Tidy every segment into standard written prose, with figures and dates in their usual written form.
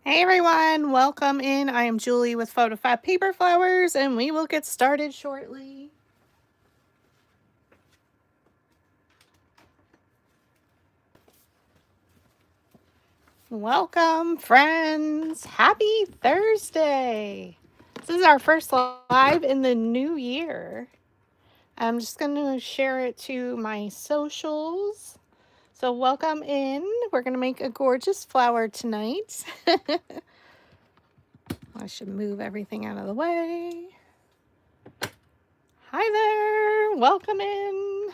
Hey everyone, welcome in. I am Julie with PhotoFabPaperFlowers and we will get started shortly. Welcome friends. Happy Thursday. This is our first live in the new year. I'm just going to share it to my socials. So welcome in. We're going to make a gorgeous flower tonight. I should move everything out of the way. Hi there. Welcome in.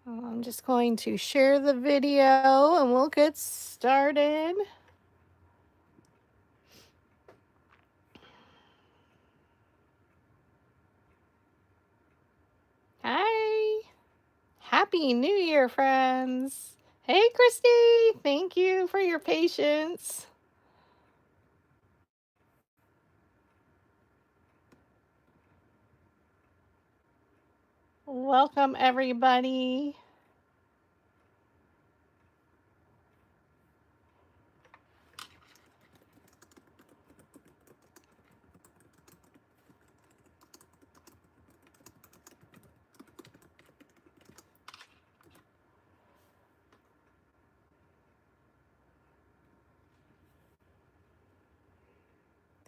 I'm just going to share the video and we'll get started. Hi. Happy New Year, friends. Hey, Christy. Thank you for your patience. Welcome, everybody.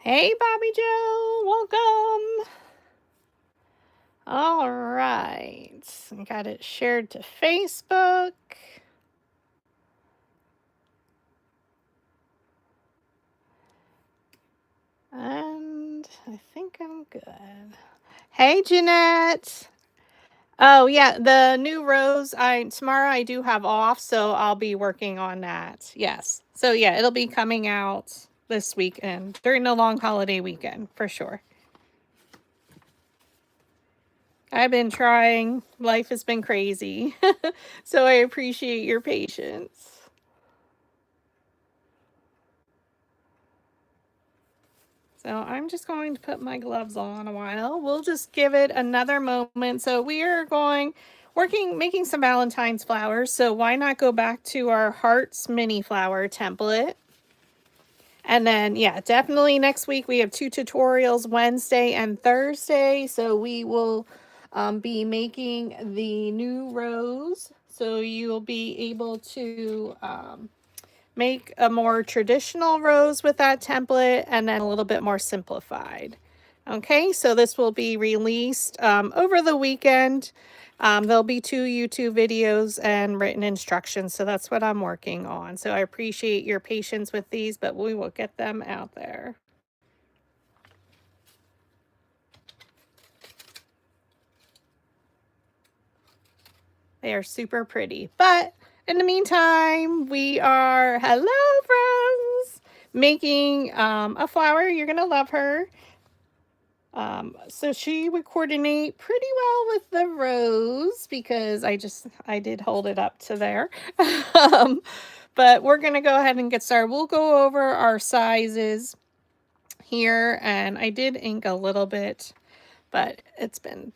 Hey, Bobby Joe. Welcome. All right. I got it shared to Facebook. And I think I'm good. Hey, Jeanette. Oh yeah, the new rose, tomorrow I do have off, so I'll be working on that. Yes. So yeah, it'll be coming out this weekend during the long holiday weekend for sure. I've been trying. Life has been crazy. So I appreciate your patience. So I'm just going to put my gloves on a while. We'll just give it another moment. So we are making some Valentine's flowers. So why not go back to our hearts mini flower template? And then, yeah, definitely next week we have 2 tutorials, Wednesday and Thursday. So we will be making the new rose. So you'll be able to make a more traditional rose with that template and then a little bit more simplified. Okay, so this will be released over the weekend. There'll be 2 YouTube videos and written instructions, so that's what I'm working on. So I appreciate your patience with these, but we will get them out there. They are super pretty. But in the meantime, we are, hello friends, making a flower. You're going to love her. So she would coordinate pretty well with the rose because I did hold it up to there. But we're going to go ahead and get started. We'll go over our sizes here, and I did ink a little bit, but it's been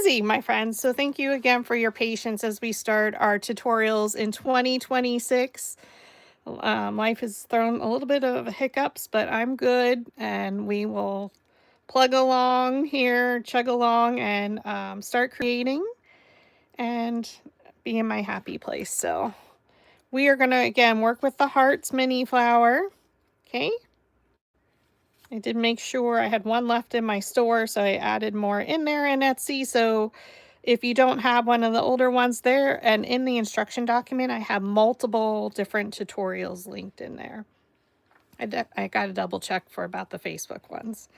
busy, my friends. So thank you again for your patience as we start our tutorials in 2026. Life has thrown a little bit of hiccups, but I'm good, and we will plug along here, chug along, and start creating and be in my happy place. So we are going to, again, work with the hearts mini flower. Okay. I did make sure I had one left in my store, so I added more in there in Etsy. So if you don't have one of the older ones there, and in the instruction document, I have multiple different tutorials linked in there. I got to double check for about the Facebook ones.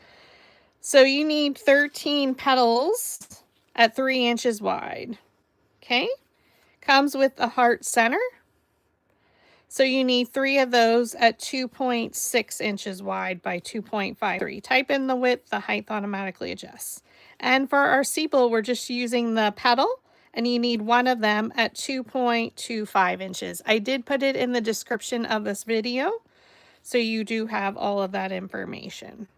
So you need 13 petals at 3 inches wide. Okay. Comes with a heart center. So you need 3 of those at 2.6 inches wide by 2.53. Type in the width, the height automatically adjusts. And for our sepal, we're just using the petal, and you need 1 of them at 2.25 inches. I did put it in the description of this video, so you do have all of that information.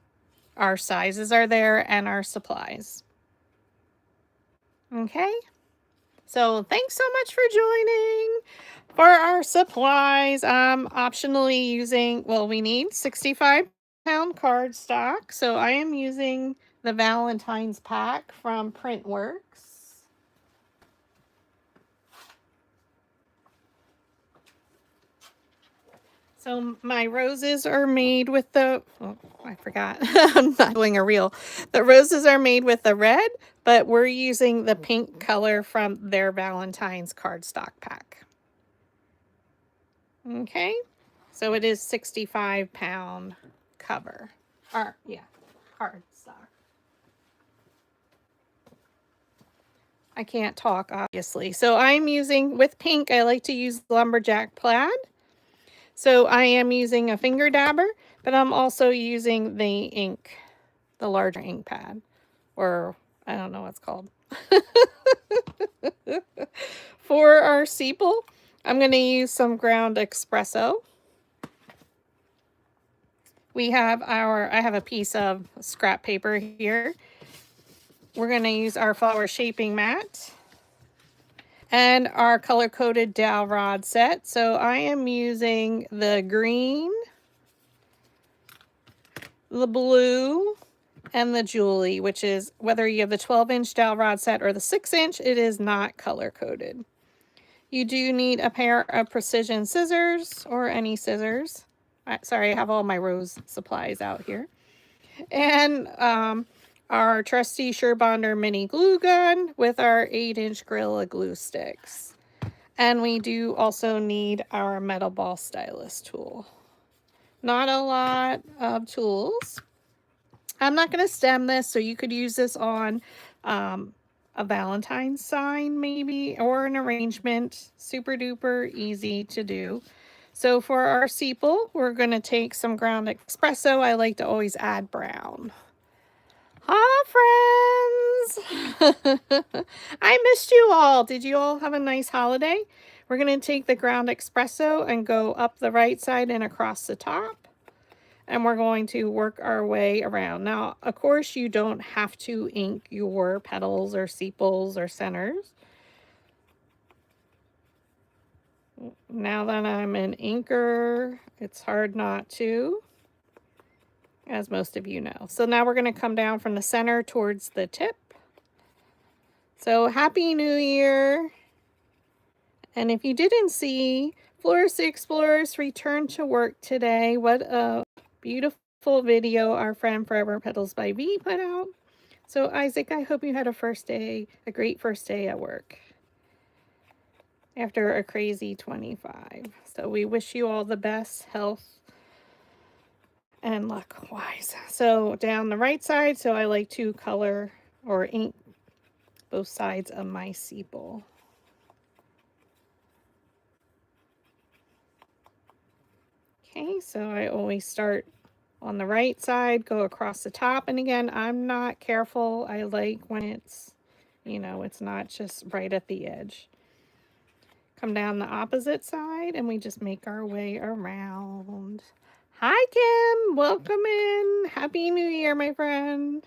Our sizes are there and our supplies. Okay. So thanks so much for joining. For our supplies, I'm optionally using, well, we need 65-pound cardstock. So I am using the Valentine's pack from Printworks. So my roses are made with the, oh, I forgot, I'm not doing a reel. The roses are made with the red, but we're using the pink color from their Valentine's cardstock pack. Okay, so it is 65-pound cover, or yeah, cardstock. I can't talk, obviously. So I'm using, with pink, I like to use lumberjack plaid. So I am using a finger dabber, but I'm also using the ink, the larger ink pad, or I don't know what it's called. For our sepal, I'm going to use some ground espresso. We have I have a piece of scrap paper here. We're going to use our flower shaping mat and our color-coded dowel rod set. So I am using the green, the blue, and the Julie, which is, whether you have the 12-inch dowel rod set or the 6-inch, it is not color-coded. You do need a pair of precision scissors or any scissors. Sorry, I have all my rose supplies out here. And our trusty Surebonder mini glue gun with our 8-inch Gorilla glue sticks. And we do also need our metal ball stylus tool. Not a lot of tools. I'm not going to stem this, so you could use this on a Valentine's sign maybe, or an arrangement. Super duper easy to do. So for our sepal, we're going to take some ground espresso. I like to always add brown. Hi, friends. I missed you all. Did you all have a nice holiday? We're going to take the ground espresso and go up the right side and across the top. And we're going to work our way around. Now, of course, you don't have to ink your petals or sepals or centers. Now that I'm an inker, it's hard not to, as most of you know. So now we're going to come down from the center towards the tip. So Happy New Year. And if you didn't see, Florist Explorers returned to work today. What a beautiful video our friend Forever Petals by V put out. So Isaac, I hope you had a great first day at work after a crazy 25. So we wish you all the best health and luck wise. So down the right side, so I like to color or ink both sides of my sepal. Okay, so I always start on the right side, go across the top. And again, I'm not careful. I like when it's, you know, it's not just right at the edge. Come down the opposite side and we just make our way around. Hi, Kim. Welcome in. Happy New Year, my friend.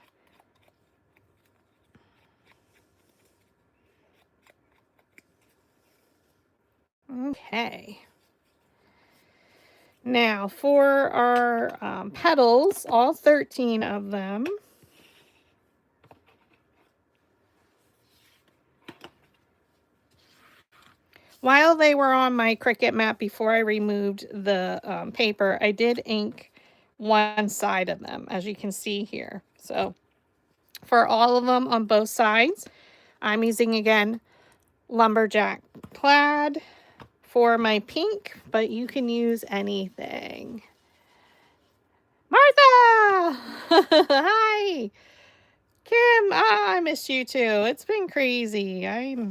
Okay. Now for our petals, all 13 of them. While they were on my Cricut mat before I removed the paper, I did ink one side of them, as you can see here. So for all of them on both sides, I'm using, again, lumberjack plaid for my pink, but you can use anything. Martha! Hi! Kim, I missed you too. It's been crazy. I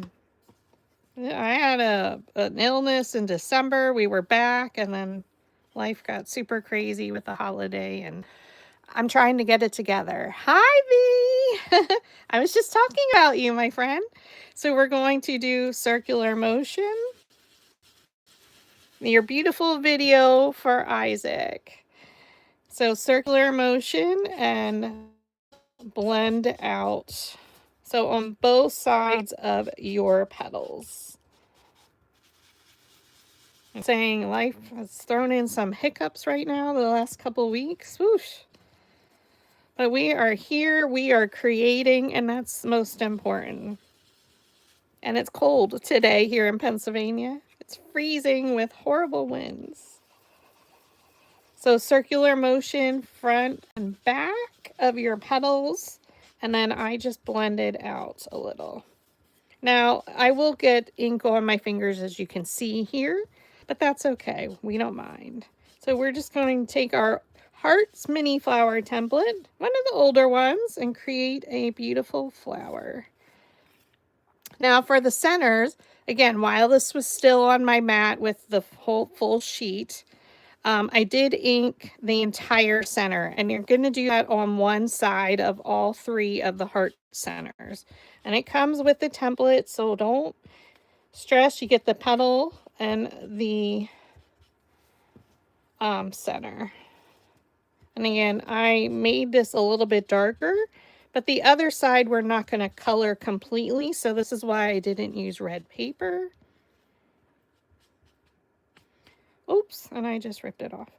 had an illness in December. We were back, and then life got super crazy with the holiday, and I'm trying to get it together. Hi, V! I was just talking about you, my friend. So we're going to do circular motion. Your beautiful video for Isaac. So circular motion and blend out So on both sides of your petals. I'm saying life has thrown in some hiccups right now the last couple weeks. Whoosh. But we are here, we are creating, and that's most important. And it's cold today here in Pennsylvania. It's freezing with horrible winds. So circular motion front and back of your petals. And then I just blended out a little. Now, I will get ink on my fingers, as you can see here, but that's okay. We don't mind. So we're just going to take our Hearts mini flower template, one of the older ones, and create a beautiful flower. Now for the centers, again, while this was still on my mat with the whole full sheet, I did ink the entire center, and you're going to do that on one side of all three of the heart centers. And it comes with the template, so don't stress. You get the petal and the center. And again, I made this a little bit darker, but the other side we're not going to color completely, so this is why I didn't use red paper. Oops, and I just ripped it off.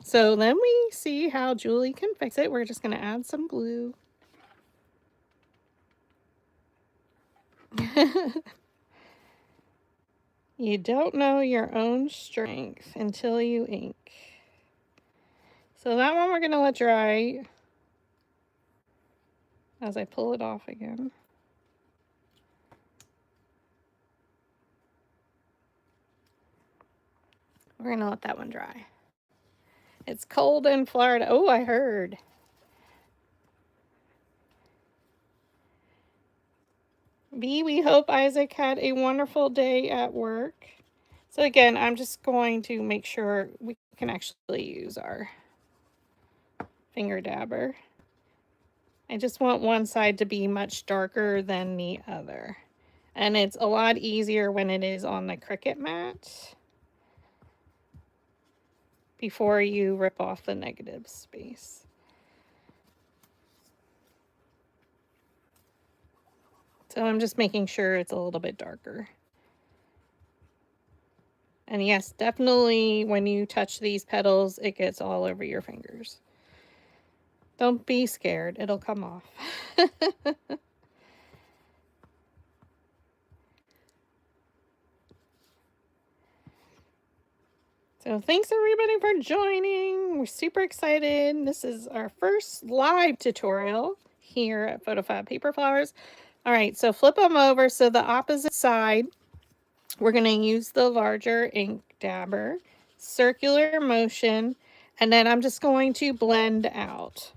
So then we see how Julie can fix it. We're just going to add some glue. You don't know your own strength until you ink. So that one we're going to let dry as I pull it off again. We're going to let that one dry. It's cold in Florida. Oh, I heard. B, we hope Isaac had a wonderful day at work. So again, I'm just going to make sure we can actually use our finger dabber. I just want one side to be much darker than the other. And it's a lot easier when it is on the Cricut mat before you rip off the negative space. So I'm just making sure it's a little bit darker. And yes, definitely when you touch these petals, it gets all over your fingers. Don't be scared, it'll come off. So thanks everybody for joining. We're super excited. This is our first live tutorial here at PhotoFabPaperFlowers. All right, so flip them over. So the opposite side, we're going to use the larger ink dabber, circular motion, and then I'm just going to blend out.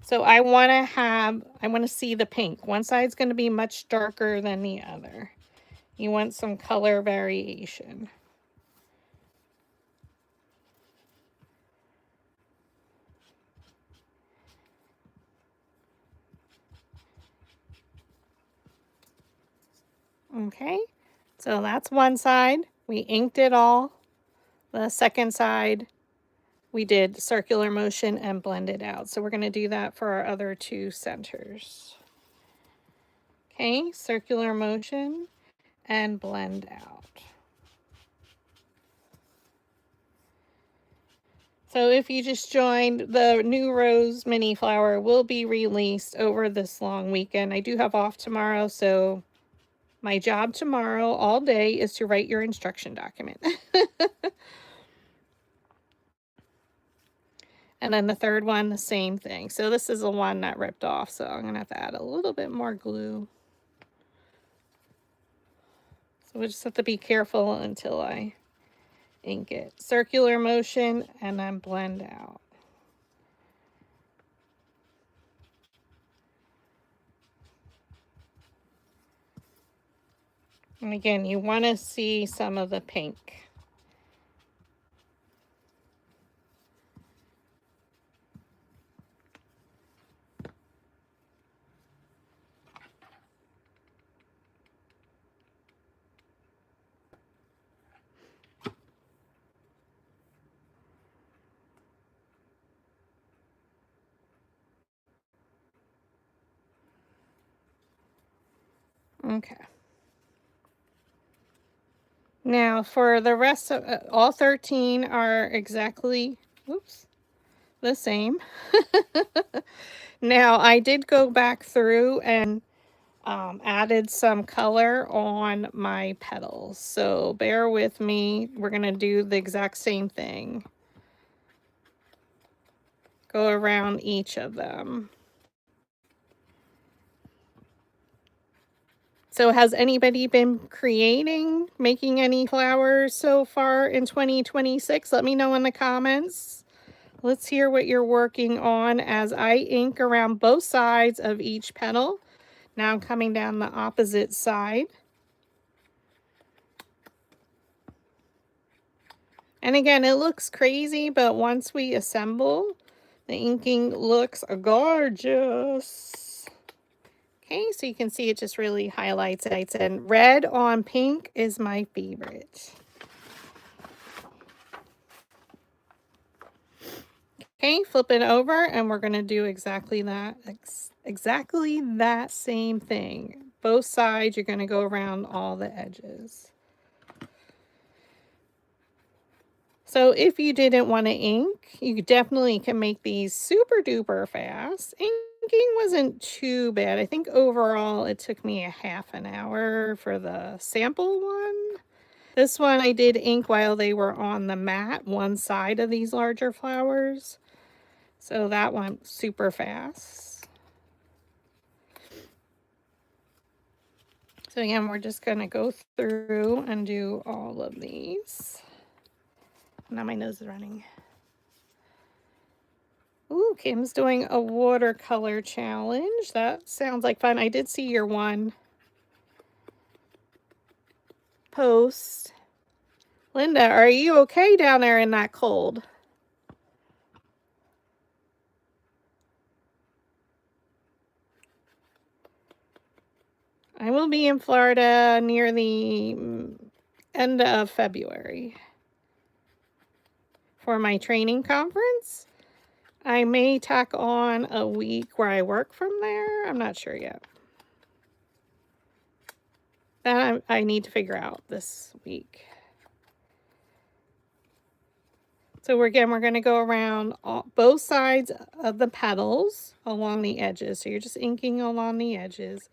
So I want to see the pink. One side's going to be much darker than the other. You want some color variation. Okay, so that's one side. We inked it all. The second side, we did circular motion and blended out. So we're going to do that for our other two centers. Okay, circular motion and blend out. So if you just joined, the new rose mini flower will be released over this long weekend. I do have off tomorrow, so my job tomorrow all day is to write your instruction document. And then the third one, the same thing. So this is the one that ripped off, so I'm going to have to add a little bit more glue. So we just have to be careful until I ink it. Circular motion and then blend out. And again, you want to see some of the pink. Okay. Now for the rest of all 13 are exactly, oops, the same. Now I did go back through and added some color on my petals. So bear with me. We're going to do the exact same thing. Go around each of them. So has anybody been making any flowers so far in 2026? Let me know in the comments. Let's hear what you're working on as I ink around both sides of each petal. Now I'm coming down the opposite side. And again, it looks crazy, but once we assemble, the inking looks gorgeous. Okay, so you can see it just really highlights it. And red on pink is my favorite. Okay, flip it over and we're going to do exactly that. Exactly that same thing. Both sides, you're going to go around all the edges. So if you didn't want to ink, you definitely can make these super duper fast. Inking wasn't too bad. I think overall it took me a half an hour for the sample one. This one I did ink while they were on the mat, one side of these larger flowers. So that went super fast. So again, we're just going to go through and do all of these. Now my nose is running. Ooh, Kim's doing a watercolor challenge. That sounds like fun. I did see your one post. Linda, are you okay down there in that cold? I will be in Florida near the end of February for my training conference. I may tack on a week where I work from there. I'm not sure yet. That I need to figure out this week. So we're going to go around both sides of the petals along the edges. So you're just inking along the edges.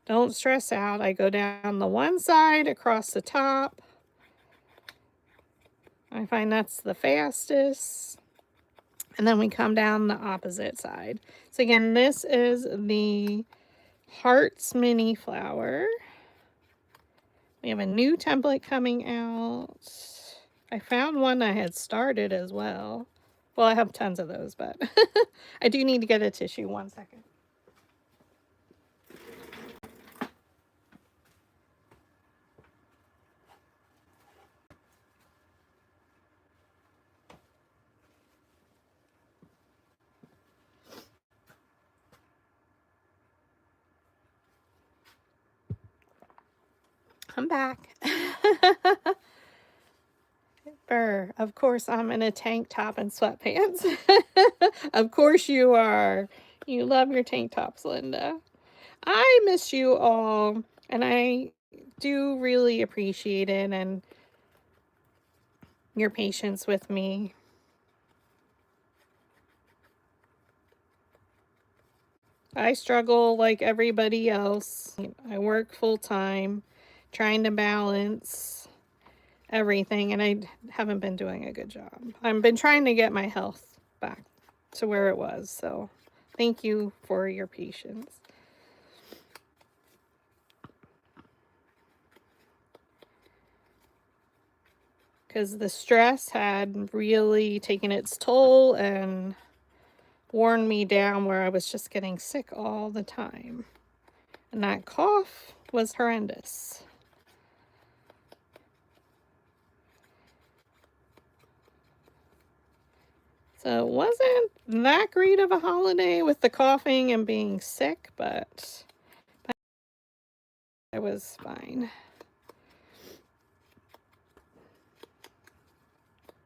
Don't stress out. I go down the one side across the top. I find that's the fastest. And then we come down the opposite side. So again, this is the Hearts mini flower. We have a new template coming out. I found one I had started as well. Well, I have tons of those, but I do need to get a tissue. 1 second. I'm back. Of course, I'm in a tank top and sweatpants. Of course you are. You love your tank tops, Linda. I miss you all, and I do really appreciate it and your patience with me. I struggle like everybody else. I work full time, trying to balance everything, and I haven't been doing a good job. I've been trying to get my health back to where it was, so thank you for your patience. Because the stress had really taken its toll and worn me down where I was just getting sick all the time. And that cough was horrendous. So it wasn't that great of a holiday with the coughing and being sick, but I was fine.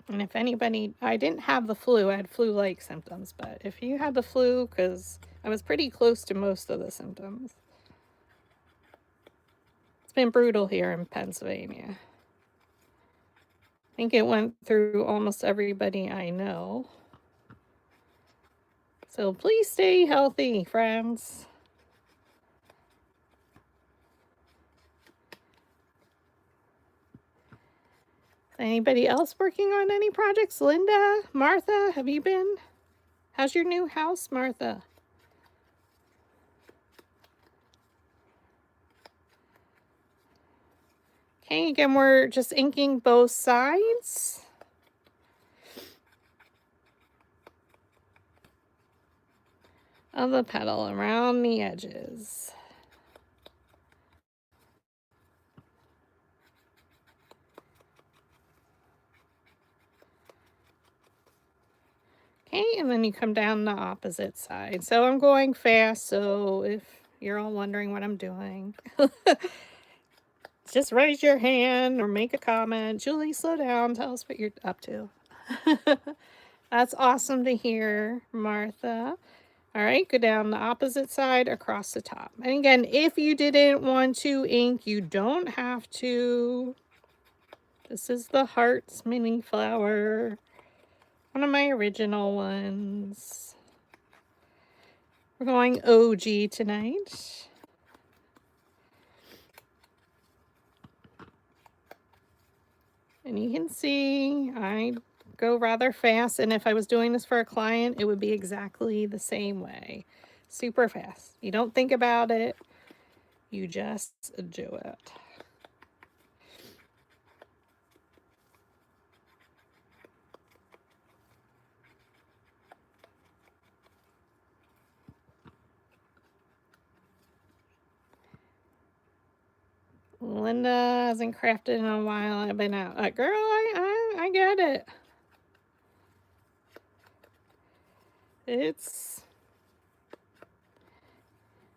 And if anybody, I didn't have the flu, I had flu-like symptoms, but if you had the flu, because I was pretty close to most of the symptoms. been brutal here in Pennsylvania. I think it went through almost everybody I know. So please stay healthy, friends. Anybody else working on any projects? Linda, Martha, have you been? How's your new house, Martha? Okay, again, we're just inking both sides. Of the petal around the edges. Okay, and then you come down the opposite side. So I'm going fast, so if you're all wondering what I'm doing, just raise your hand or make a comment. Julie, slow down. Tell us what you're up to. That's awesome to hear, Martha. All right, go down the opposite side across the top. And again, if you didn't want to ink, you don't have to. This is the Hearts mini flower. One of my original ones. We're going OG tonight. And you can see I go rather fast, and if I was doing this for a client, it would be exactly the same way. Super fast. You don't think about it, you just do it. Linda hasn't crafted in a while. I've been out. Girl, I get it.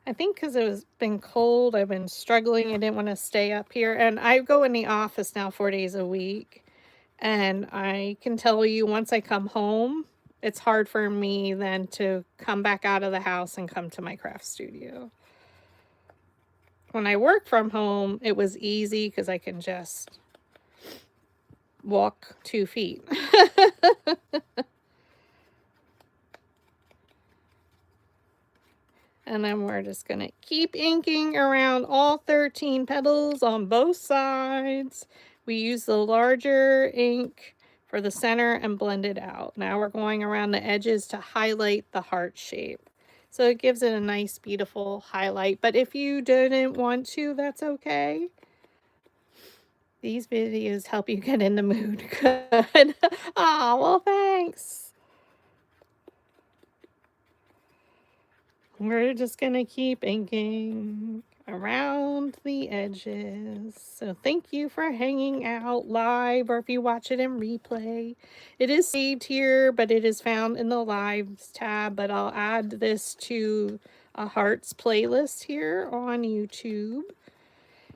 I think because it was been cold, I've been struggling. I didn't want to stay up here. And I go in the office now 4 days a week. And I can tell you, once I come home, it's hard for me then to come back out of the house and come to my craft studio. When I work from home, it was easy because I can just walk 2 feet. And then we're just going to keep inking around all 13 petals on both sides. We use the larger ink for the center and blend it out. Now we're going around the edges to highlight the heart shape. So it gives it a nice, beautiful highlight. But if you didn't want to, that's okay. These videos help you get in the mood. Good. Oh, well, thanks. We're just going to keep inking around the edges. So thank you for hanging out live, or if you watch it in replay. It is saved here, but it is found in the Lives tab. But I'll add this to a Hearts playlist here on YouTube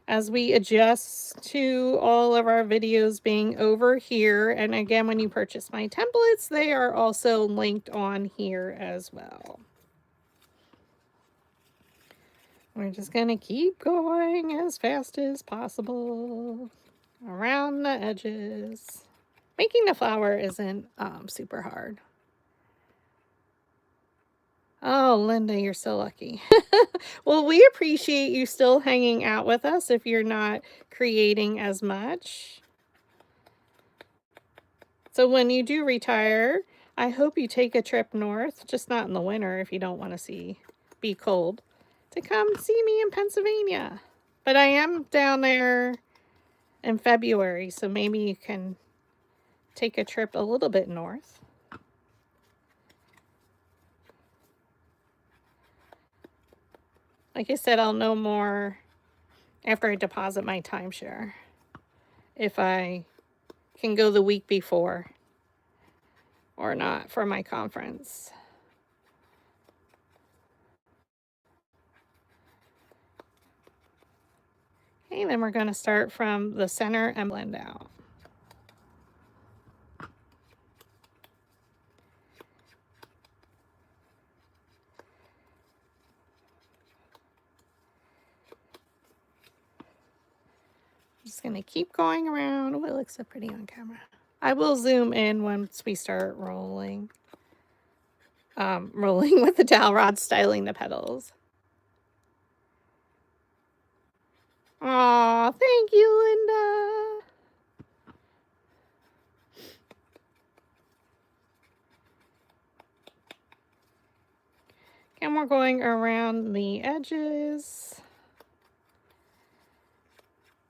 as we adjust to all of our videos being over here. And again, when you purchase my templates, they are also linked on here as well. We're just going to keep going as fast as possible around the edges. Making the flower isn't super hard. Oh, Linda, you're so lucky. Well, we appreciate you still hanging out with us if you're not creating as much. So when you do retire, I hope you take a trip north, just not in the winter if you don't want to be cold, to come see me in Pennsylvania. But I am down there in February, so maybe you can take a trip a little bit north. Like I said, I'll know more after I deposit my timeshare, if I can go the week before or not for my conference. Okay, then we're going to start from the center and blend out. just going to keep going around. Oh, it looks so pretty on camera. I will zoom in once we start rolling. Rolling with the dowel rod, styling the petals. Aw, thank you, Linda. And we're going around the edges.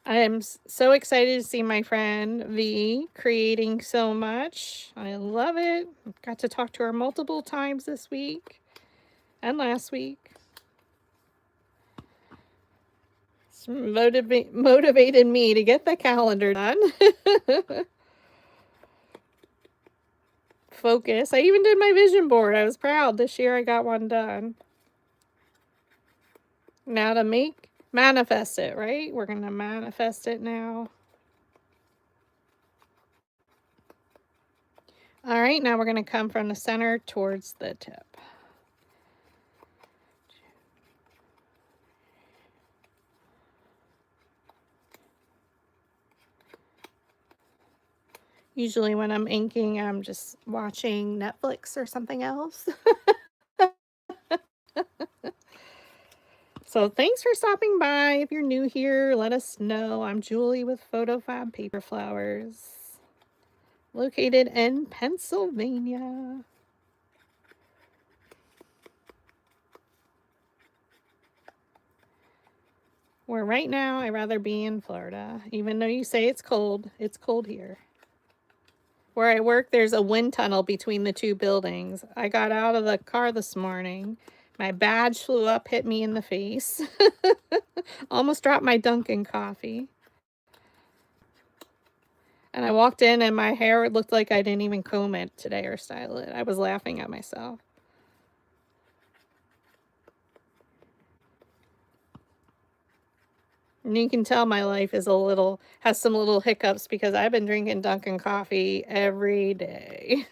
I am so excited to see my friend V creating so much. I love it. Got to talk to her multiple times this week and last week. It's motivated me to get the calendar done. Focus. I even did my vision board. I was proud. This year I got one done. Now to manifest it, right? We're going to manifest it now. All right, now we're going to come from the center towards the tip. Usually when I'm inking, I'm just watching Netflix or something else. So thanks for stopping by. If you're new here, let us know. I'm Julie with PhotoFabPaperFlowers, located in Pennsylvania. Where right now I'd rather be in Florida. Even though you say it's cold here. Where I work, there's a wind tunnel between the two buildings. I got out of the car this morning. My badge flew up, hit me in the face. Almost dropped my Dunkin' coffee. And I walked in and my hair looked like I didn't even comb it today or style it. I was laughing at myself. And you can tell my life is has some little hiccups because I've been drinking Dunkin' coffee every day.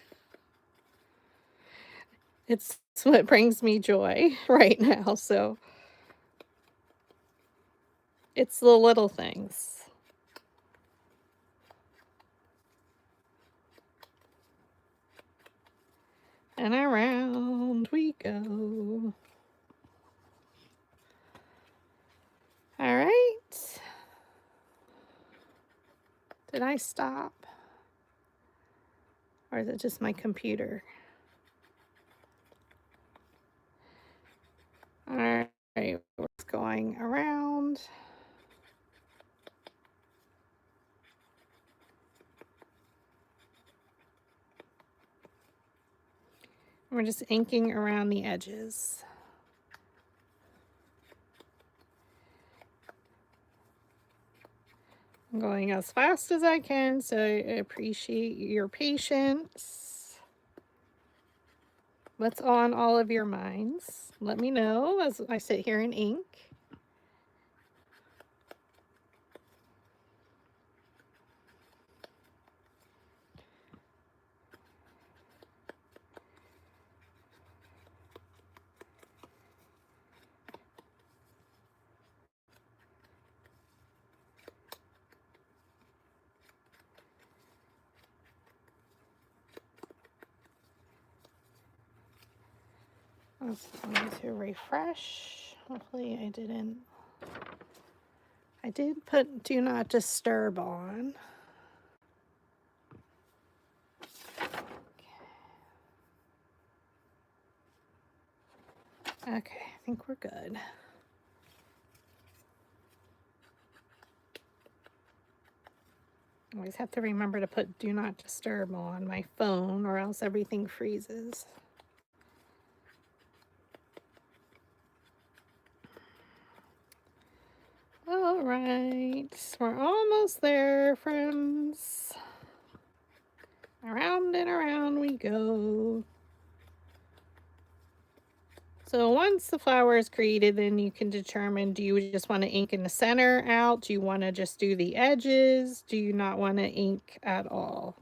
It's what brings me joy right now, so it's the little things. And around we go. All right. Did I stop? Or is it just my computer? All right, we're going around. We're just inking around the edges. I'm going as fast as I can, so I appreciate your patience. What's on all of your minds? Let me know as I sit here and ink. I was going to refresh. Hopefully I didn't. I did put do not disturb on. Okay, I think we're good. I always have to remember to put do not disturb on my phone or else everything freezes. All right, we're almost there, friends. Around and around we go. So once the flower is created, then you can determine, do you just want to ink in the center out? Do you want to just do the edges? Do you not want to ink at all?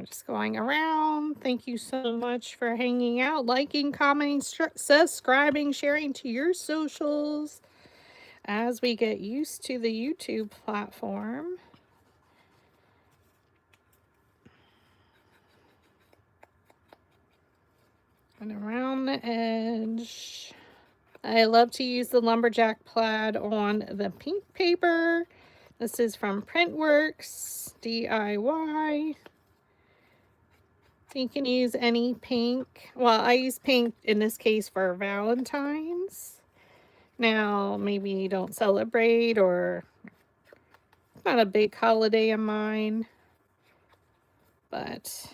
We're just going around. Thank you so much for hanging out, liking, commenting, subscribing, sharing to your socials as we get used to the YouTube platform. And around the edge. I love to use the lumberjack plaid on the pink paper. This is from Printworks DIY. You can use any pink. Well, I use pink in this case for Valentine's. Now, maybe you don't celebrate or it's not a big holiday of mine, but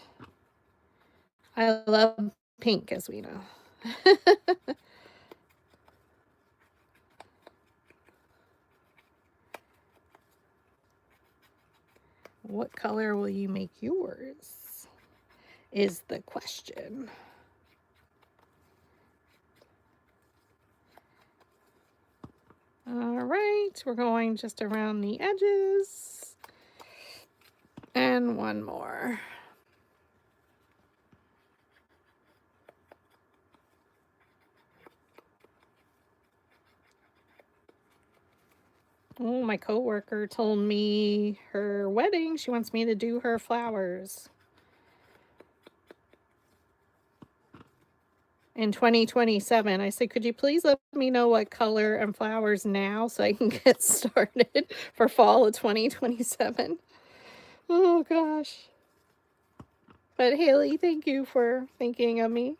I love pink, as we know. What color will you make yours? Is the question. All right, we're going just around the edges. And one more. Oh, my coworker told me her wedding, she wants me to do her flowers in 2027. I said, could you please let me know what color and flowers now so I can get started for fall of 2027? Oh gosh. But Haley, thank you for thinking of me.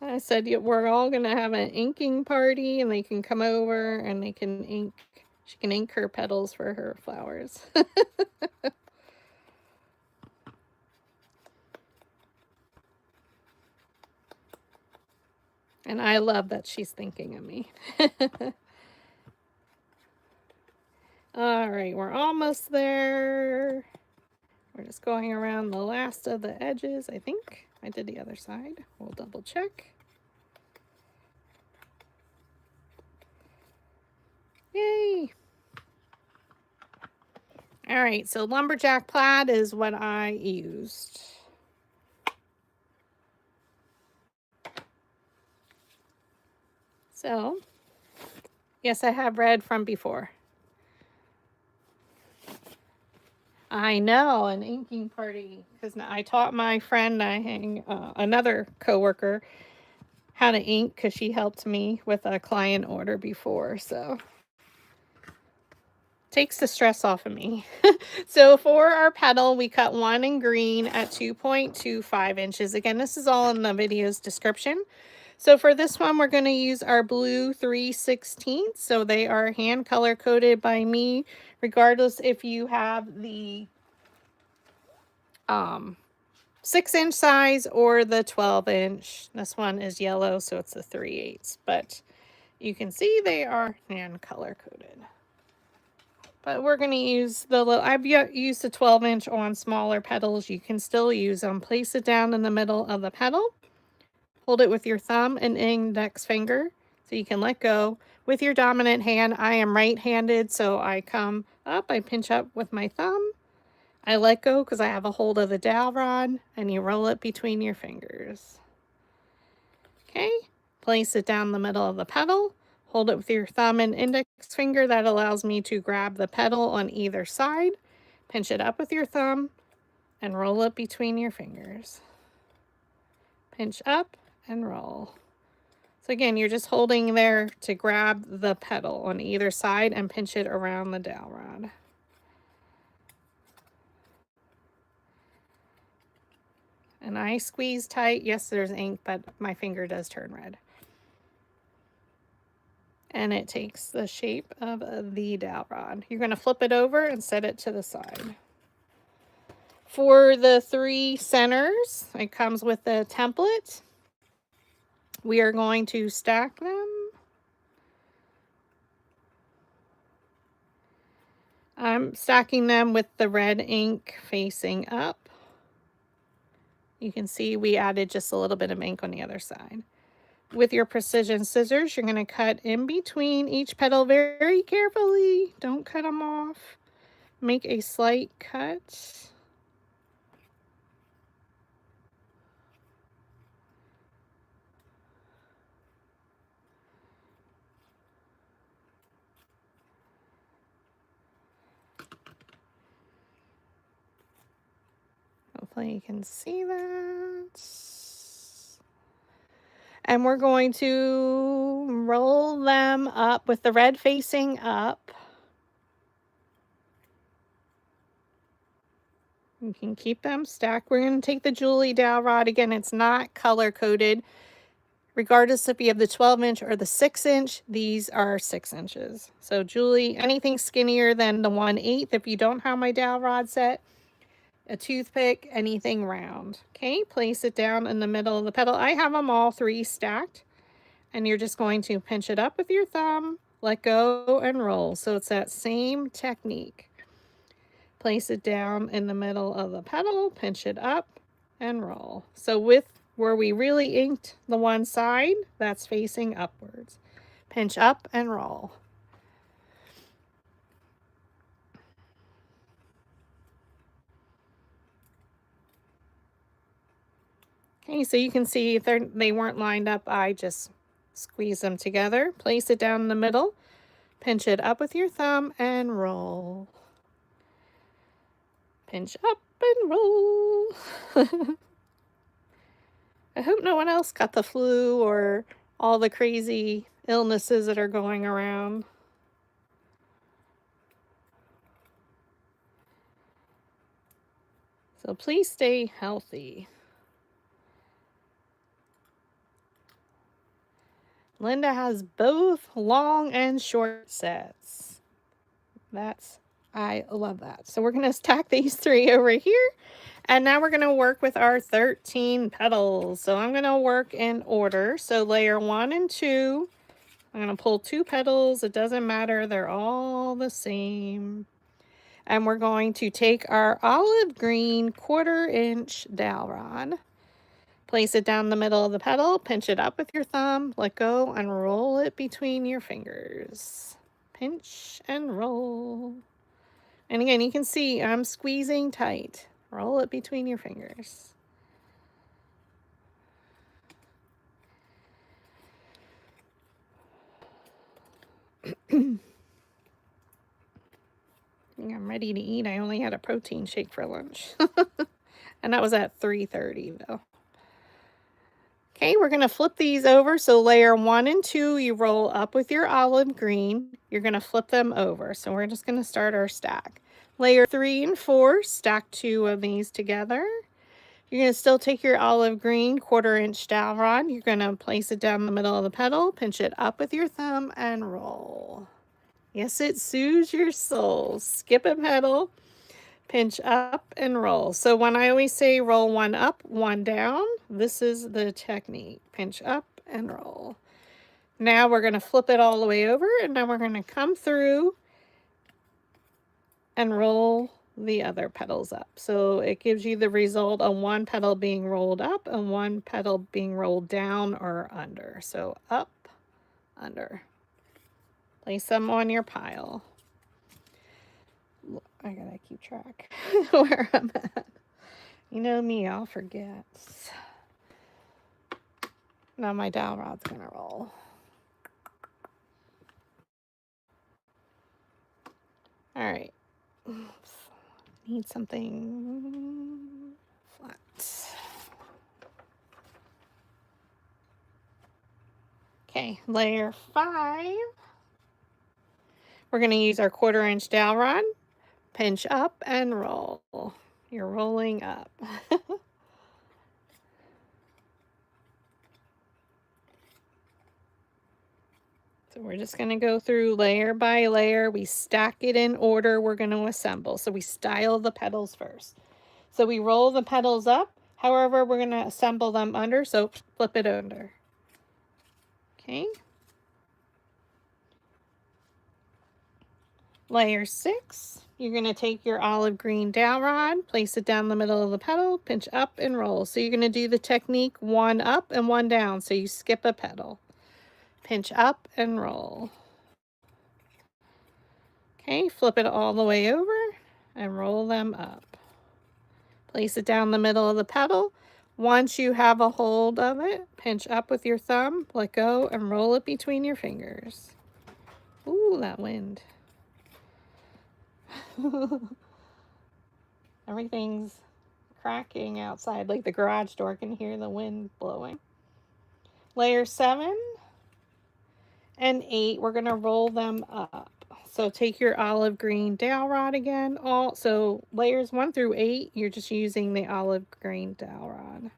I said we're all gonna have an inking party and they can come over and they can ink. She can ink her petals for her flowers. And I love that she's thinking of me. All right, we're almost there. We're just going around the last of the edges, I think. I did the other side. We'll double check. Yay! All right, so lumberjack plaid is what I used. So, yes, I have red from before. I know, an inking party, because I taught my friend, another coworker, how to ink because she helped me with a client order before, so takes the stress off of me. So for our petal, we cut one in green at 2.25 inches. Again, this is all in the video's description. So for this one, we're going to use our blue 3/16. So they are hand color coded by me, regardless if you have the 6-inch size or the 12-inch. This one is yellow, so it's a 3/8. But you can see they are hand color coded. But we're going to use the little, I've used the 12-inch on smaller petals. You can still use them. Place it down in the middle of the petal. Hold it with your thumb and index finger so you can let go. With your dominant hand, I am right-handed, so I come up, I pinch up with my thumb. I let go because I have a hold of the dowel rod, and you roll it between your fingers. Okay, place it down the middle of the petal. Hold it with your thumb and index finger. That allows me to grab the petal on either side. Pinch it up with your thumb and roll it between your fingers. Pinch up and roll. So again, you're just holding there to grab the petal on either side and pinch it around the dowel rod. And I squeeze tight. Yes, there's ink, but my finger does turn red. And it takes the shape of the dowel rod. You're going to flip it over and set it to the side. For the 3 centers, it comes with a template. We are going to stack them. I'm stacking them with the red ink facing up. You can see we added just a little bit of ink on the other side. With your precision scissors, you're going to cut in between each petal very carefully. Don't cut them off. make a slight cut. Hopefully you can see that. And we're going to roll them up with the red facing up. You can keep them stacked. We're going to take the Julie dowel rod. Again, it's not color coded. Regardless if you have the 12-inch or the 6-inch, these are 6 inches. So Julie, anything skinnier than the 1/8, if you don't have my dowel rod set, a toothpick, anything round. Okay, place it down in the middle of the petal. I have them all 3 stacked. And you're just going to pinch it up with your thumb, let go, and roll. So it's that same technique. Place it down in the middle of the petal, pinch it up, and roll. So with where we really inked the one side, that's facing upwards. Pinch up and roll. Okay, so you can see if they weren't lined up, I just squeeze them together. Place it down in the middle, pinch it up with your thumb, and roll. Pinch up and roll. I hope no one else got the flu or all the crazy illnesses that are going around. So please stay healthy. Linda has both long and short sets. I love that. So we're going to stack these 3 over here. And now we're going to work with our 13 petals. So I'm going to work in order. So layer 1 and 2. I'm going to pull 2 petals. It doesn't matter. They're all the same. And we're going to take our olive green 1/4 inch dowel rod. Place it down the middle of the petal. Pinch it up with your thumb. Let go and roll it between your fingers. Pinch and roll. And again, you can see I'm squeezing tight. Roll it between your fingers. I'm ready to eat. I only had a protein shake for lunch. And that was at 3:30 though. Okay, we're going to flip these over. So layer 1 and 2, you roll up with your olive green. You're going to flip them over. So we're just going to start our stack. Layer 3 and 4, stack 2 of these together. You're going to still take your olive green 1/4 inch dowel rod. You're going to place it down the middle of the petal, pinch it up with your thumb, and roll. Yes, it soothes your soul. Skip a petal, pinch up, and roll. So when I always say roll 1 up, 1 down, this is the technique. Pinch up and roll. Now we're going to flip it all the way over, and then we're going to come through and roll the other petals up. So it gives you the result of 1 petal being rolled up and 1 petal being rolled down or under. So up, under. Place them on your pile. I gotta keep track where I'm at. You know me, I'll forget. Now my dowel rod's gonna roll. All right. Oops. Need something flat. Okay, layer 5. We're going to use our 1/4 inch dowel rod. Pinch up and roll. You're rolling up. So we're just going to go through layer by layer. We stack it in order we're going to assemble. So we style the petals first. So we roll the petals up. However, we're going to assemble them under. So flip it under. Okay. Layer 6. You're going to take your olive green dowel rod, place it down the middle of the petal, pinch up and roll. So you're going to do the technique 1 up and 1 down. So you skip a petal. Pinch up and roll. Okay, flip it all the way over. and roll them up. Place it down the middle of the petal. Once you have a hold of it, pinch up with your thumb, let go, and roll it between your fingers. Ooh, that wind. Everything's cracking outside, like the garage door can hear the wind blowing. Layer 7 and 8, we're going to roll them up. So take your olive green dowel rod again. So layers 1 through 8, you're just using the olive green dowel rod.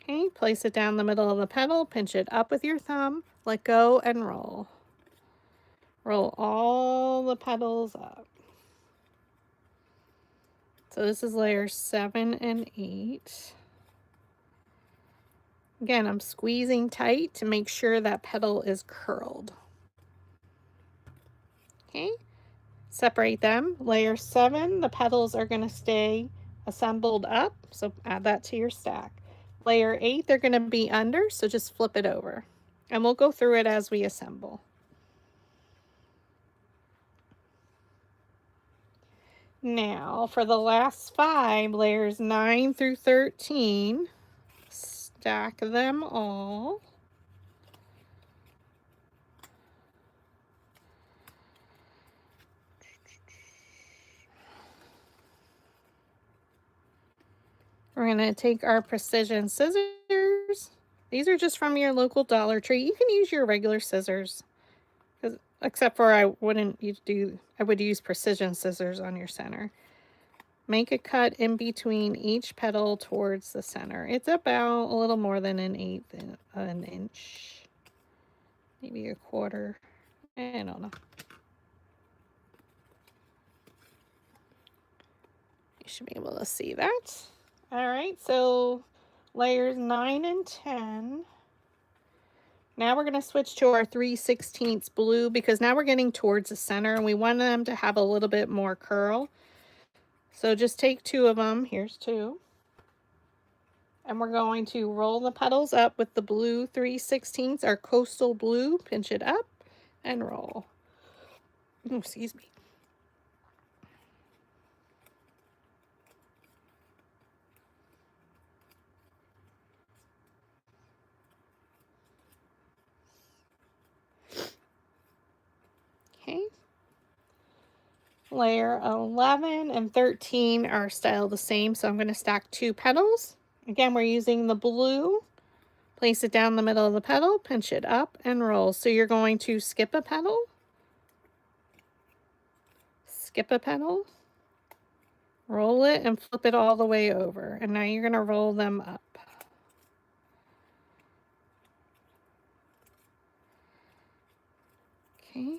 Okay, place it down the middle of the petal, pinch it up with your thumb, let go, and roll. Roll all the petals up. So this is layers 7 and 8. Again, I'm squeezing tight to make sure that petal is curled. Okay, separate them. Layer 7, the petals are going to stay assembled up, so add that to your stack. Layer 8, they're going to be under, so just flip it over. And we'll go through it as we assemble. Now, for the last 5, layers 9 through 13, stack them all. We're going to take our precision scissors. These are just from your local Dollar Tree. You can use your regular scissors, except for I would use precision scissors on your center. Make a cut in between each petal towards the center. It's about a little more than 1/8 an inch, maybe a quarter. I don't know. You should be able to see that. All right, so layers 9 and 10. Now we're going to switch to our 3/16 blue because now we're getting towards the center and we want them to have a little bit more curl. So just take 2 of them. Here's 2. And we're going to roll the petals up with the blue 3/16, our coastal blue. Pinch it up and roll. Oh, excuse me. Okay. Layer 11 and 13 are styled the same, so I'm going to stack 2 petals. Again, we're using the blue. Place it down the middle of the petal, pinch it up, and roll. So you're going to skip a petal, skip a petal, roll it, and flip it all the way over. And now you're going to roll them up. Okay,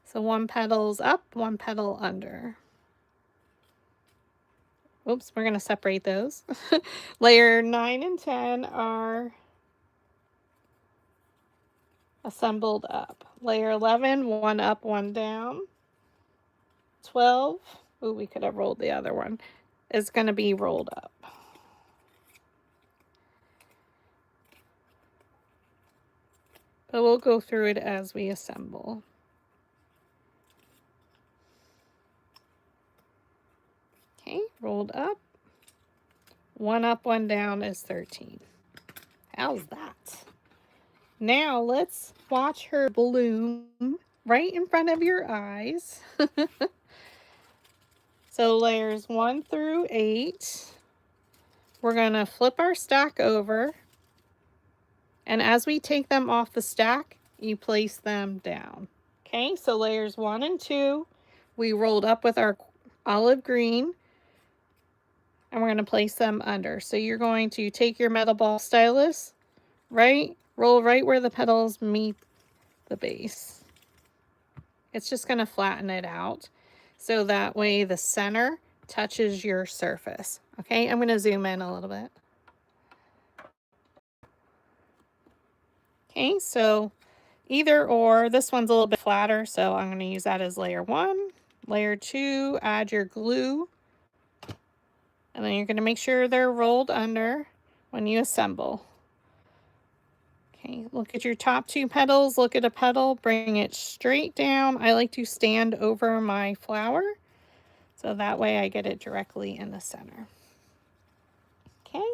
so 1 petal's up, 1 petal under. Oops, we're going to separate those. Layer 9 and 10 are assembled up. Layer 11, 1 up, 1 down. 12, ooh, we could have rolled the other one, is going to be rolled up. But we'll go through it as we assemble. Okay, rolled up. 1 up, 1 down is 13. How's that? Now let's watch her bloom right in front of your eyes. So layers 1 through 8, we're going to flip our stack over. And as we take them off the stack, you place them down. Okay, so layers 1 and 2, we rolled up with our olive green. And we're going to place them under. So you're going to take your metal ball stylus, roll right where the petals meet the base. It's just going to flatten it out. So that way the center touches your surface. Okay, I'm going to zoom in a little bit. Okay, so either or, this one's a little bit flatter, so I'm going to use that as layer 1. Layer 2, add your glue. And then you're going to make sure they're rolled under when you assemble. Okay, look at your top 2 petals, look at a petal, bring it straight down. I like to stand over my flower So that way I get it directly in the center. Okay,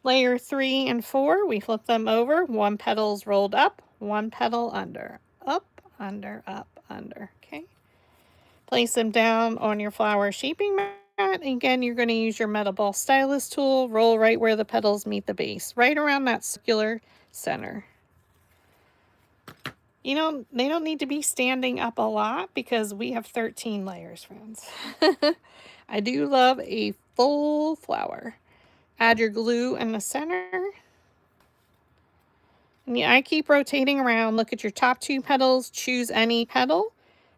layer 3 and 4, we flip them over. One petal's rolled up, one petal under. Up, under, up, under. Okay, place them down on your flower shaping mat. Again, you're going to use your metal ball stylus tool. Roll right where the petals meet the base, right around that circular center. You know, they don't need to be standing up a lot because we have 13 layers, friends. I do love a full flower. Add your glue in the center. And yeah, I keep rotating around. Look at your top 2 petals. Choose any petal.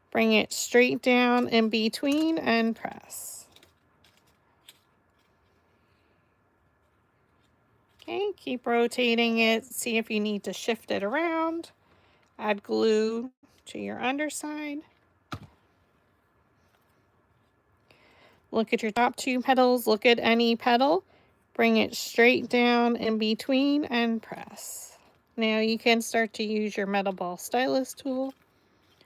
Bring it straight down in between and press. Okay, keep rotating it. See if you need to shift it around. Add glue to your underside. Look at your top 2 petals. Look at any petal. Bring it straight down in between and press. Now you can start to use your metal ball stylus tool.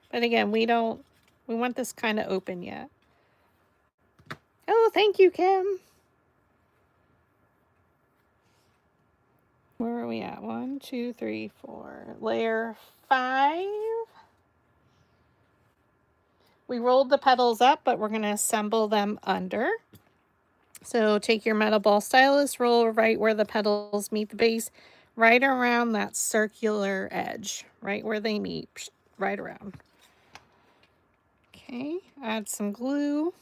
But again, we want this kind of open yet. Oh, thank you, Kim. Where are we at? 1, 2, 3, 4. Layer 5. We rolled the petals up, but we're going to assemble them under. So take your metal ball stylus, roll right where the petals meet the base, right around that circular edge, right where they meet, right around. Okay, add some glue.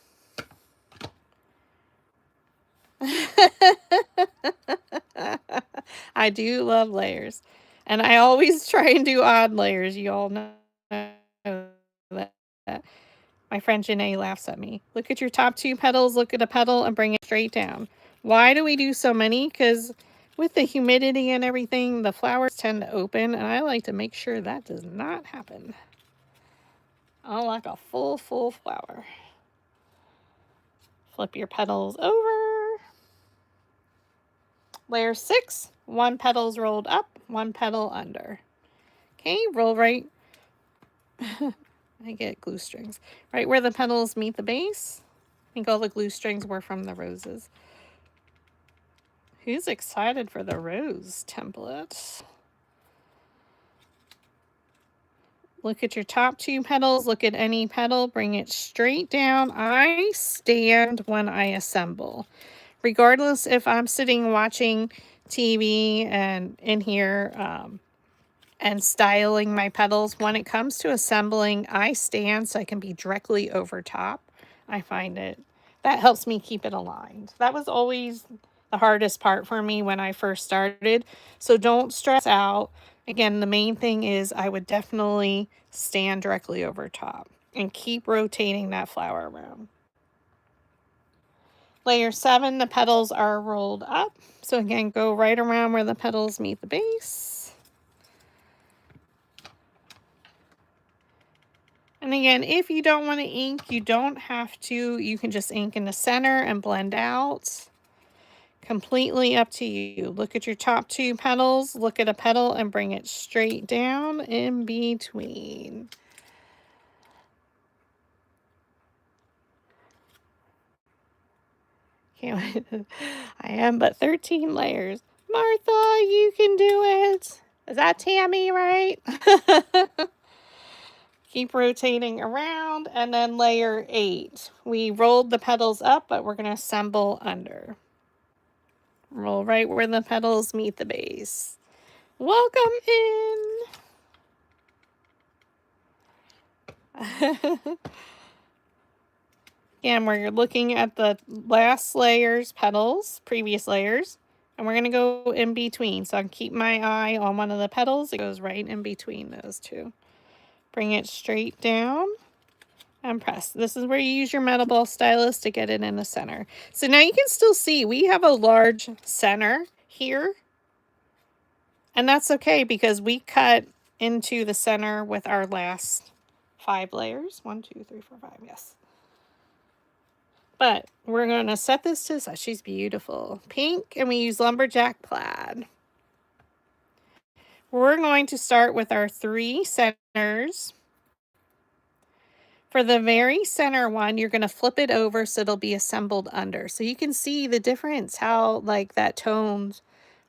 I do love layers. And I always try and do odd layers. You all know that. My friend Janae laughs at me. Look at your top 2 petals, look at a petal, and bring it straight down. Why do we do so many? Because with the humidity and everything, the flowers tend to open, and I like to make sure that does not happen. I like a full flower. Flip your petals over. Layer 6, 1 petal's rolled up, 1 petal under. Okay, roll right. I get glue strings. Right where the petals meet the base. I think all the glue strings were from the roses. Who's excited for the rose template? Look at your top 2 petals. Look at any petal. Bring it straight down. I stand when I assemble. Regardless if I'm sitting watching TV and in here and styling my petals, when it comes to assembling, I stand so I can be directly over top. I find that helps me keep it aligned. That was always the hardest part for me when I first started. So don't stress out. Again, the main thing is I would definitely stand directly over top and keep rotating that flower around. Layer 7, the petals are rolled up. So again, go right around where the petals meet the base. And again, if you don't want to ink, you don't have to. You can just ink in the center and blend out. Completely up to you. Look at your top 2 petals. Look at a petal and bring it straight down in between. Can't wait. I am but 13 layers. Martha, you can do it. Is that Tammy, right? Keep rotating around, and then layer 8. We rolled the petals up, but we're going to assemble under. Roll right where the petals meet the base. Welcome in. And we're looking at the last layers, petals, previous layers, and we're going to go in between. So I can keep my eye on one of the petals. It goes right in between those 2. Bring it straight down and press. This is where you use your metal ball stylus to get it in the center. So now you can still see we have a large center here. And that's okay because we cut into the center with our last 5 layers. 1, 2, 3, 4, 5, yes. But we're going to set this to the side. She's beautiful. Pink, and we use lumberjack plaid. We're going to start with our 3 centers. For the very center one, you're going to flip it over so it'll be assembled under. So you can see the difference, how like that tones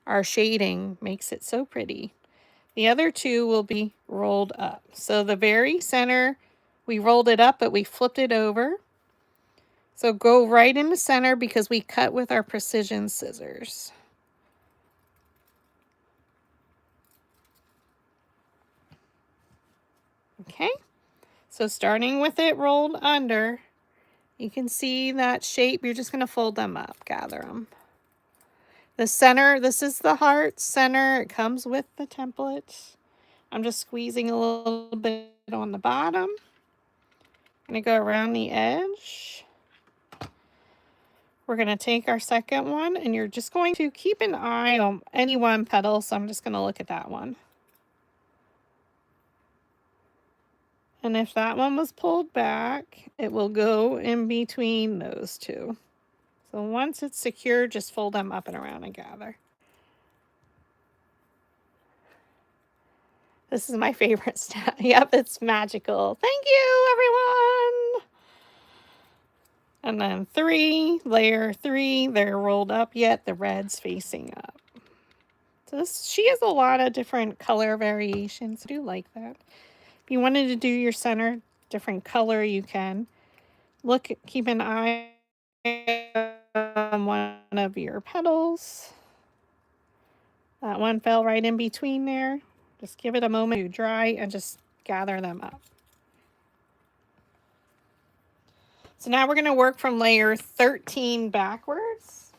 are shading makes it so pretty. The other two will be rolled up. So the very center, we rolled it up, but we flipped it over. So go right in the center because we cut with our precision scissors. Okay, so starting with it rolled under, you can see that shape. You're just going to fold them up, gather them. The center, this is the heart center. It comes with the template. I'm just squeezing a little bit on the bottom. I'm going to go around the edge. We're going to take our second one, and you're just going to keep an eye on any one petal. So I'm just going to look at that one. And if that one was pulled back, it will go in between those two. So once it's secure, just fold them up and around and gather. This is my favorite step. Yep, it's magical. Thank you, everyone. And then 3, layer 3, they're rolled up yet. The red's facing up. So she has a lot of different color variations. I do like that. If you wanted to do your center different color, you can. Keep an eye on one of your petals. That one fell right in between there. Just give it a moment to dry and just gather them up. So now we're going to work from layer 13 backwards.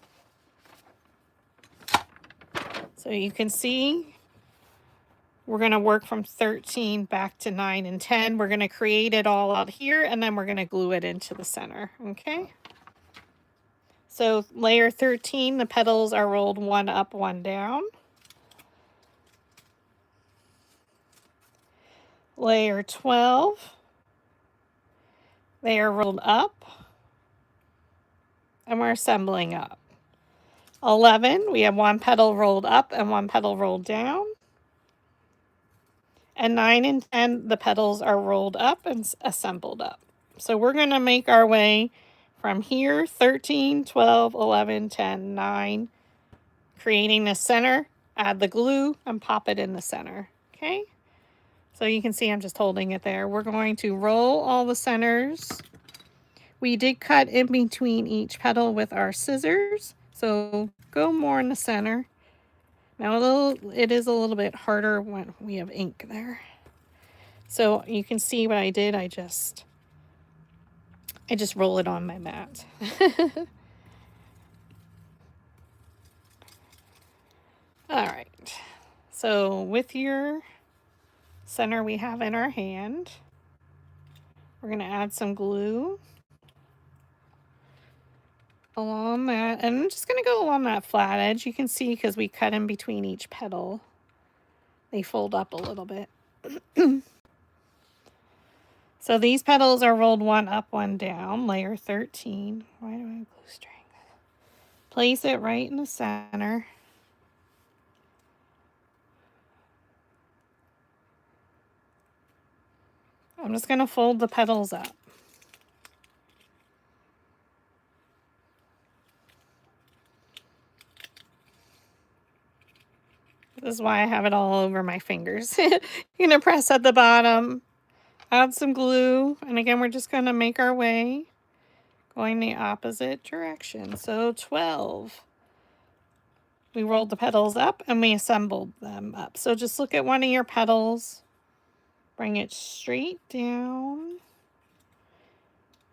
So you can see we're going to work from 13 back to 9 and 10. We're going to create it all out here, and then we're going to glue it into the center, okay? So layer 13, the petals are rolled one up, one down. Layer 12, they are rolled up, and we're assembling up. 11, we have one petal rolled up and one petal rolled down. And 9 and 10, the petals are rolled up and assembled up. So we're going to make our way from here, 13, 12, 11, 10, 9, creating the center, add the glue, and pop it in the center, okay? So you can see I'm just holding it there. We're going to roll all the centers. We did cut in between each petal with our scissors, so go more in the center. Now it is a little bit harder when we have ink there. So you can see what I did. I just roll it on my mat. All right. So with your center we have in our hand, we're going to add some glue along that, and I'm just going to go along that flat edge. You can see because we cut in between each petal, they fold up a little bit. So these petals are rolled one up, one down, layer 13. Why do I have glue string? Place it right in the center. I'm just going to fold the petals up. This is why I have it all over my fingers. You're going to press at the bottom, add some glue, and again, we're just going to make our way going the opposite direction. So 12. We rolled the petals up and we assembled them up. So just look at one of your petals, bring it straight down.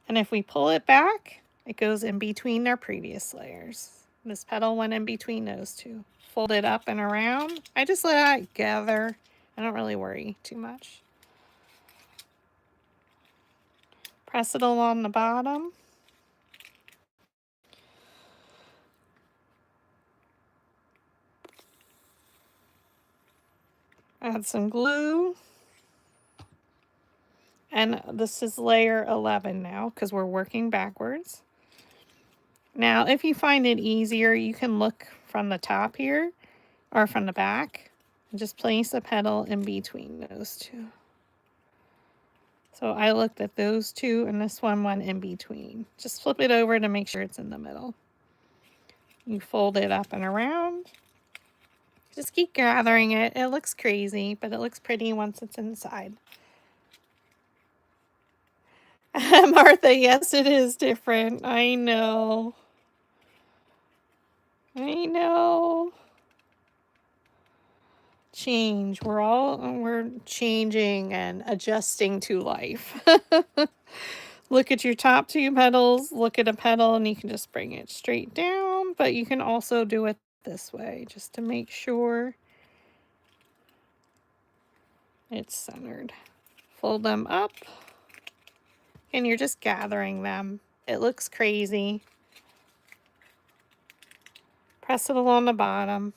And if we pull it back, it goes in between their previous layers. This petal went in between those two. Fold it up and around. I just let it gather. I don't really worry too much. Press it along the bottom. Add some glue. And this is layer 11 now because we're working backwards. Now, if you find it easier, you can look from the top here or from the back and just place a petal in between those two. So I looked at those two and this one went in between. Just flip it over to make sure it's in the middle. You fold it up and around. Just keep gathering it. It looks crazy, but it looks pretty once it's inside. Martha, yes, it is different. I know. I know. Change. We're changing and adjusting to life. Look at your top two petals, look at a petal, and you can just bring it straight down, but you can also do it this way just to make sure it's centered. Fold them up, and you're just gathering them. It looks crazy. Press it along the bottom.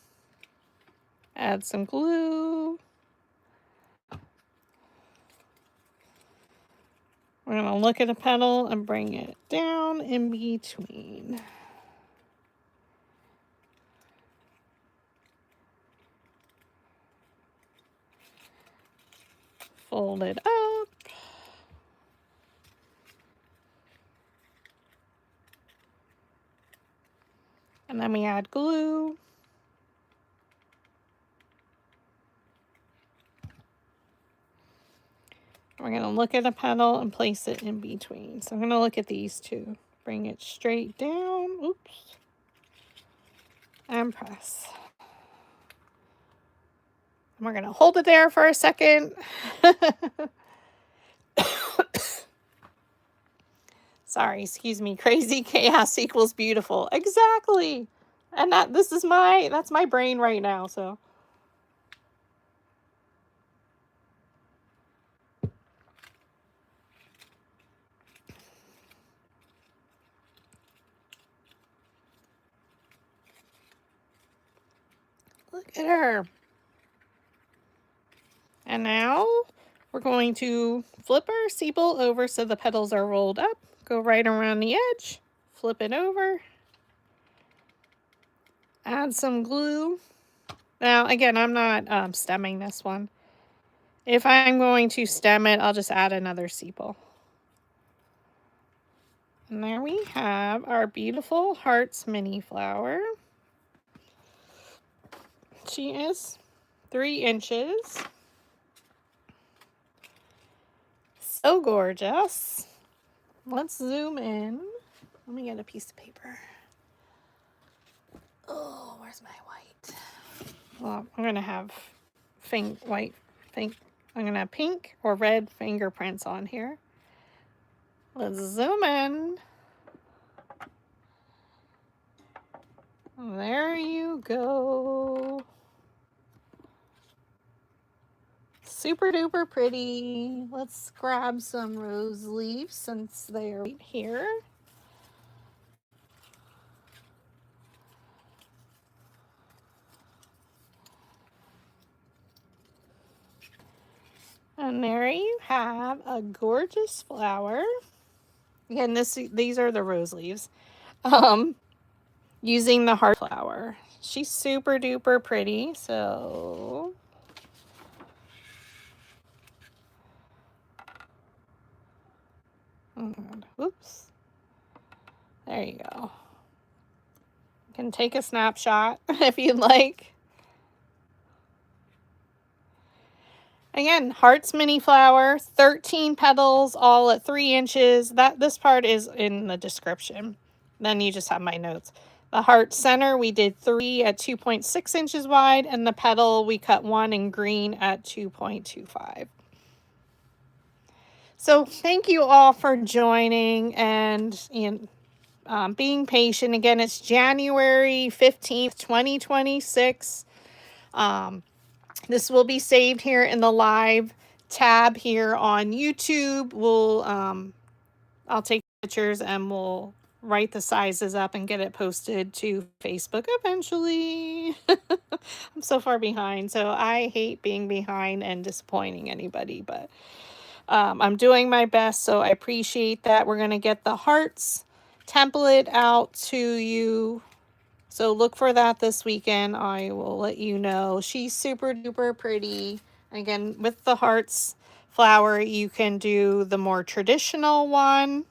Add some glue. We're going to look at a petal and bring it down in between. Fold it up. And then we add glue. We're going to look at a petal and place it in between. So I'm going to look at these two. Bring it straight down. Oops. And press. And we're going to hold it there for a second. Sorry, excuse me. Crazy chaos equals beautiful. Exactly. And that's my brain right now, so. Look at her. And now we're going to flip our sepal over so the petals are rolled up. Go right around the edge. Flip it over. Add some glue. Now, again, I'm not stemming this one. If I'm going to stem it, I'll just add another sepal. And there we have our beautiful Hearts mini flower. She is 3 inches. So gorgeous. Let's zoom in. Let me get a piece of paper. Oh, where's my white? Well, I'm going to have I'm going to have pink or red fingerprints on here. Let's zoom in. There you go. Super duper pretty. Let's grab some rose leaves since they're right here. And there you have a gorgeous flower. Again, these are the rose leaves. Using the heart flower. She's super duper pretty, so oops. There you go. You can take a snapshot if you'd like. Again, Hearts mini flower, 13 petals, all at 3 inches. This part is in the description. Then you just have my notes. The heart center, we did 3 at 2.6 inches wide, and the petal, we cut 1 in green at 2.25. So thank you all for joining and being patient. Again, it's January 15th, 2026. This will be saved here in the live tab here on YouTube. I'll take pictures and we'll write the sizes up and get it posted to Facebook eventually. I'm so far behind, so I hate being behind and disappointing anybody, but I'm doing my best, so I appreciate that. We're going to get the hearts template out to you. So look for that this weekend. I will let you know. She's super duper pretty. Again, with the hearts flower. You can do the more traditional one,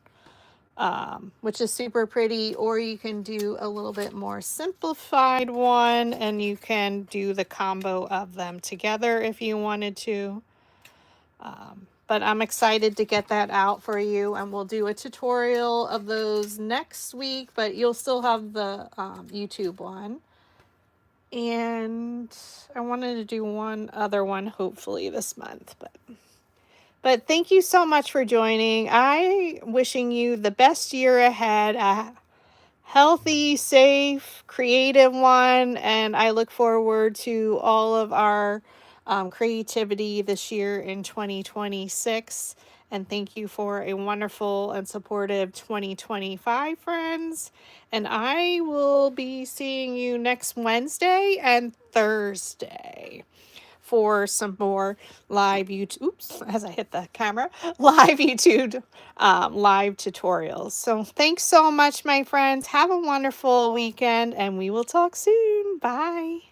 which is super pretty, or you can do a little bit more simplified one, and you can do the combo of them together if you wanted to. But I'm excited to get that out for you, and we'll do a tutorial of those next week, but you'll still have the YouTube one. And I wanted to do one other one hopefully this month, but thank you so much for joining. I wishing you the best year ahead, a healthy, safe, creative one, and I look forward to all of our creativity this year in 2026. And thank you for a wonderful and supportive 2025, friends. And I will be seeing you next Wednesday and Thursday for some more live YouTube, oops, as I hit the camera, live YouTube, live tutorials. So thanks so much, my friends. Have a wonderful weekend, and we will talk soon. Bye.